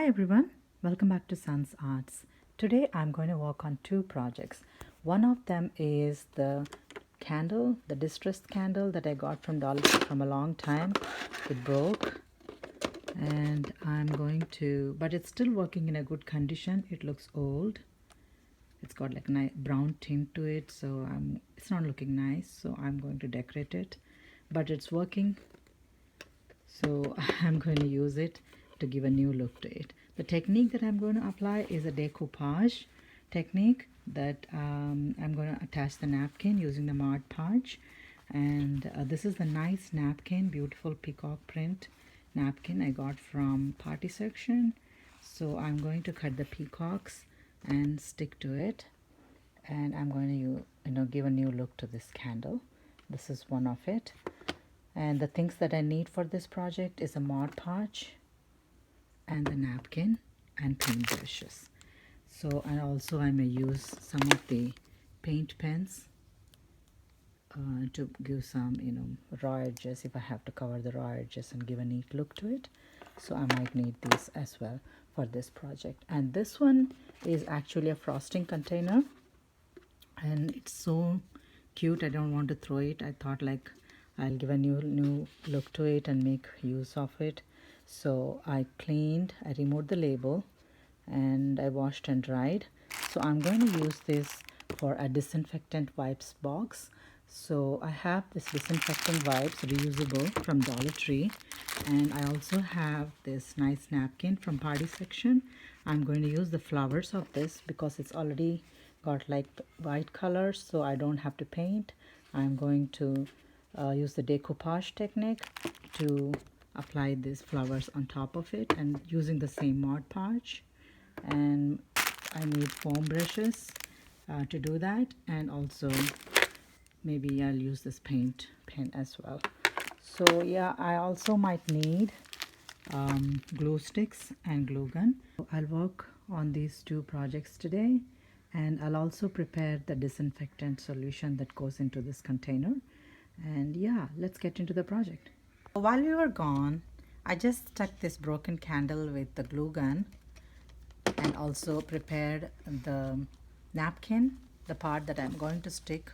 everyone, welcome back to Sun's Arts. Today I'm going to work on two projects. One of them is the candle, the distressed candle that I got from Dollar Tree from a long time. It broke and but it's still working in a good condition. It looks old. It's got like nice brown tint to it, so it's not looking nice, so I'm going to decorate it. But it's working, so I'm going to use it to give a new look to it. The technique that I'm going to apply is a decoupage technique that I'm going to attach the napkin using the Modpodge. And this is the nice napkin, beautiful peacock print napkin I got from party section. So I'm going to cut the peacocks and stick to it, and I'm going to give a new look to this candle. This is one of it. And the things that I need for this project is a Modpodge and the napkin and paint brushes. So, and also I may use some of the paint pens to give some raw edges if I have to cover the raw edges and give a neat look to it. So I might need these as well for this project. And this one is actually a frosting container, and it's so cute. I don't want to throw it. I thought like I'll give a new look to it and make use of it. So I removed the label and I washed and dried. So I'm going to use this for a disinfectant wipes box. So I have this disinfectant wipes reusable from Dollar Tree, and I also have this nice napkin from party section. I'm going to use the flowers of this because it's already got like white colors, so I don't have to paint. I'm going to use the decoupage technique to apply these flowers on top of it, and using the same Modpodge. And I need foam brushes to do that, and also maybe I'll use this paint pen as well. So yeah, I also might need glue sticks and glue gun. I'll work on these two projects today, and I'll also prepare the disinfectant solution that goes into this container. And yeah, let's get into the project. While we were gone, I just stuck this broken candle with the glue gun and also prepared the napkin, the part that I'm going to stick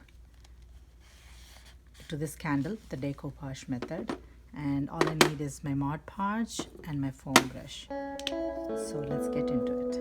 to this candle, the decoupage method. And all I need is my Modpodge and my foam brush. So let's get into it.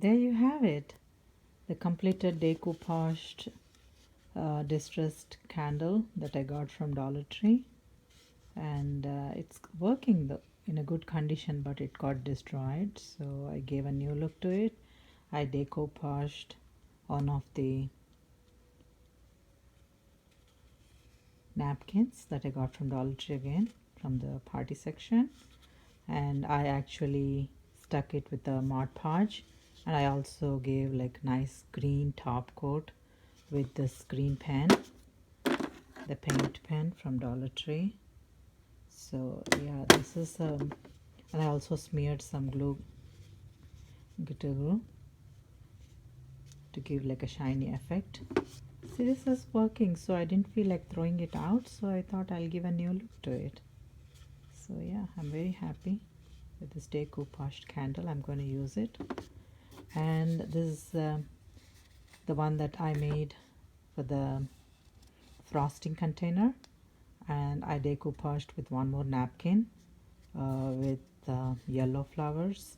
there you have it, the completed decoupaged distressed candle that I got from Dollar Tree. And it's working in a good condition, but it got destroyed, so I gave a new look to it. I decoupaged one of the napkins that I got from Dollar Tree again from the party section, and I actually stuck it with the Modpodge, and I also gave like nice green top coat with this green pen, the paint pen from Dollar Tree. So yeah, this is and I also smeared some glitter glue to give like a shiny effect. See, this is working, so I didn't feel like throwing it out, so I thought I'll give a new look to it. So yeah, I'm very happy with this decoupaged candle. I'm going to use it, and this is the one that I made for the frosting container, and I decoupaged with one more napkin with yellow flowers,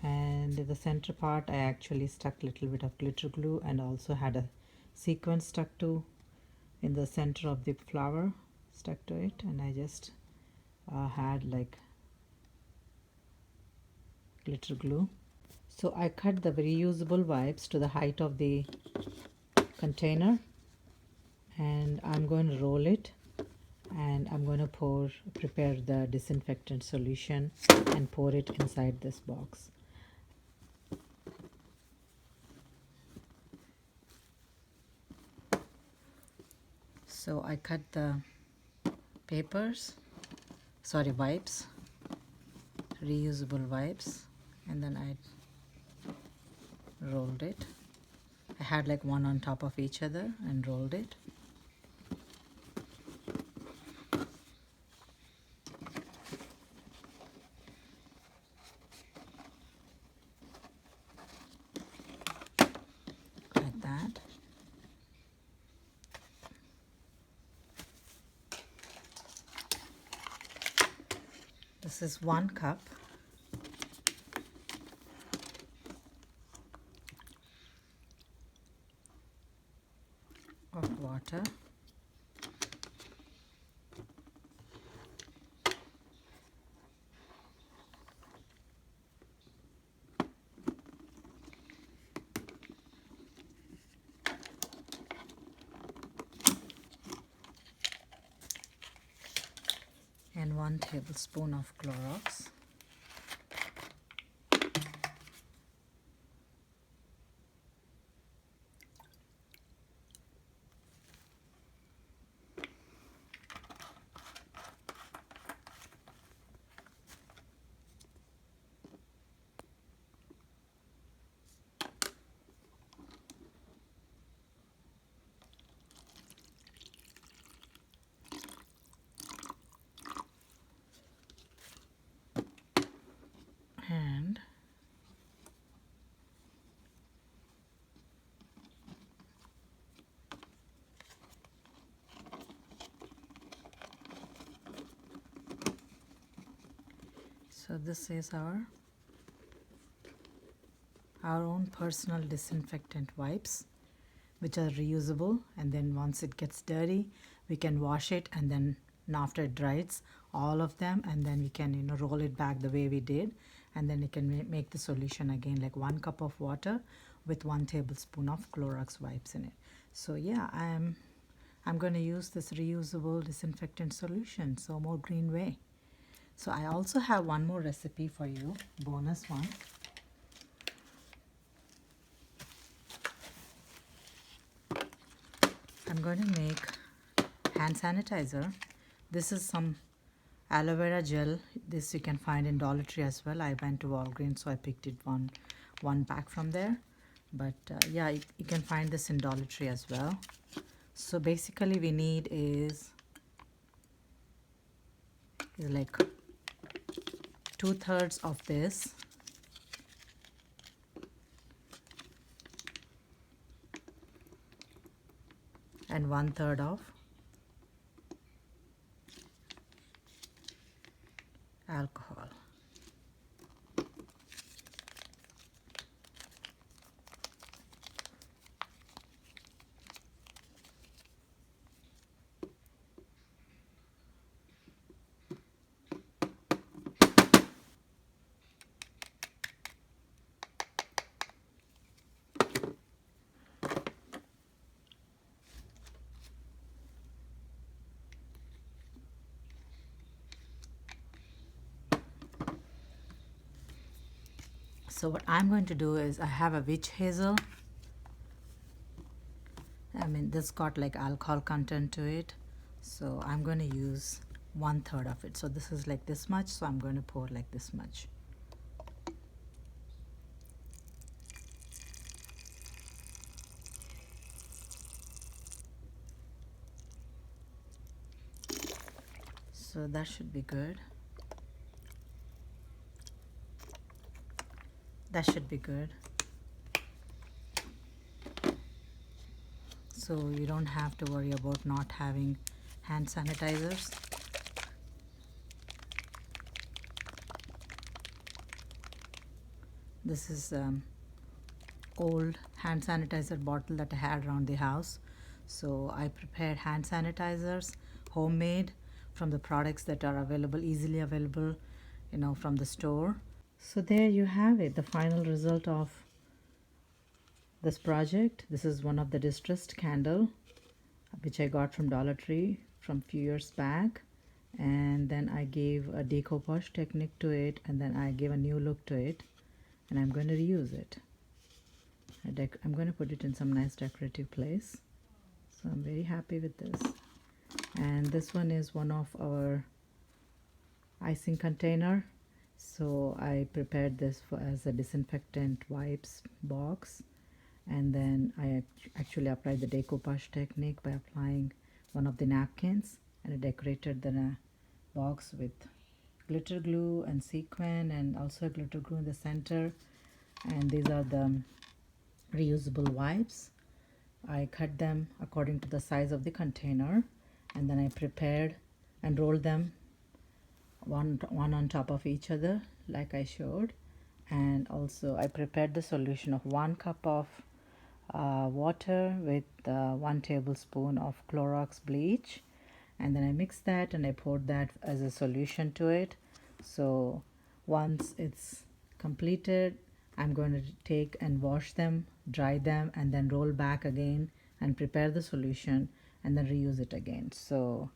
and the center part I actually stuck a little bit of glitter glue and also had a sequin stuck to in the center of the flower stuck to it, and I just had like glitter glue. So I cut the reusable wipes to the height of the container, and I'm going to roll it, and I'm going to prepare the disinfectant solution and pour it inside this box. So I cut the wipes, reusable wipes, and then I rolled it. I had like one on top of each other and rolled it. Like that. This is 1 cup of water. And 1 tablespoon of clorox. And so this is our own personal disinfectant wipes, which are reusable, and then once it gets dirty we can wash it, and then after it dries, all of them, and then we can roll it back the way we did, and then you can make the solution again, like 1 cup of water with 1 tablespoon of Clorox wipes in it. So yeah, I'm going to use this reusable disinfectant solution, so more green way. So I also have one more recipe for you, bonus one. I'm going to make hand sanitizer. This is some aloe vera gel. This you can find in Dollar Tree as well. I went to Walgreens, so I picked it one pack from there. But yeah, you can find this in Dollar Tree as well. So basically we need is like 2/3 of this, and 1/3 of alcohol. So what I'm going to do is I have a witch hazel. I mean, this got like alcohol content to it, so I'm going to use 1/3 of it. So this is like this much, so I'm going to pour like this much. So that should be good. That should be good. So you don't have to worry about not having hand sanitizers. This is old hand sanitizer bottle that I had around the house. So I prepared hand sanitizers, homemade, from the products that are available, easily available, from the store. So there you have it, the final result of this project. This is one of the distressed candle which I got from Dollar Tree from few years back, and then I gave a decoupage technique to it, and then I gave a new look to it, and I'm going to reuse it. I'm going to put it in some nice decorative place. So I'm very happy with this. And this one is one of our icing container. So I prepared this as a disinfectant wipes box, and then I actually applied the decoupage technique by applying one of the napkins, and I decorated the box with glitter glue and sequin, and also glitter glue in the center. And these are the reusable wipes. I cut them according to the size of the container, and then I prepared and rolled them one on top of each other like I showed. And also I prepared the solution of 1 cup of water with 1 tablespoon of clorox bleach, and then I mixed that and I poured that as a solution to it. So once it's completed, I'm going to take and wash them, dry them, and then roll back again and prepare the solution and then reuse it again. So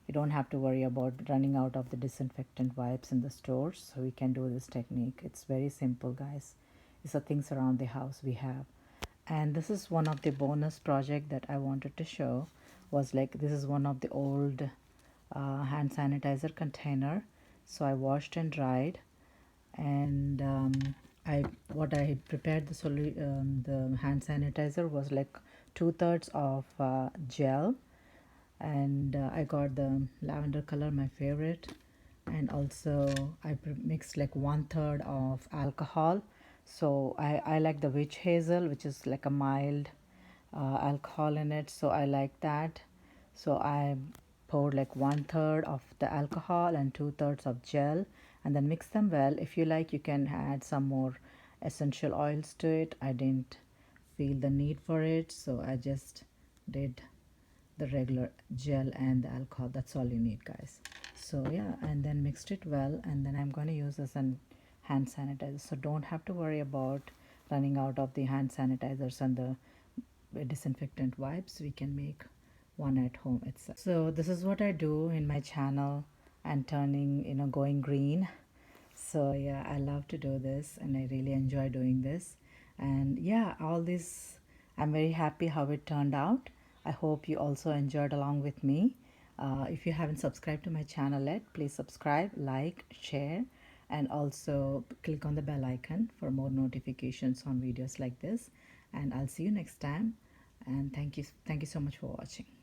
you don't have to worry about running out of the disinfectant wipes in the stores. So we can do this technique. It's very simple, guys. It's the things around the house we have. And this is one of the bonus project that I wanted to show. Was like, this is one of the old hand sanitizer container. So I washed and dried, and I prepared the hand sanitizer was like 2/3 of gel, and I got the lavender color, my favorite, and also I mixed like 1/3 of alcohol. So I like the witch hazel, which is like a mild alcohol in it, so I like that. So I poured like 1/3 of the alcohol and 2/3 of gel, and then mix them well. If you like, you can add some more essential oils to it. I didn't feel the need for it, so I just did the regular gel and the alcohol. That's all you need, guys. So yeah, and then mixed it well, and then I'm going to use this and hand sanitizer. So don't have to worry about running out of the hand sanitizers and the disinfectant wipes. We can make one at home itself. So this is what I do in my channel, and turning, going green. So yeah, I love to do this, and I really enjoy doing this. And yeah, all this, I'm very happy how it turned out. I hope you also enjoyed along with me. If you haven't subscribed to my channel yet, please subscribe, like, share, and also click on the bell icon for more notifications on videos like this. And I'll see you next time. And thank you so much for watching.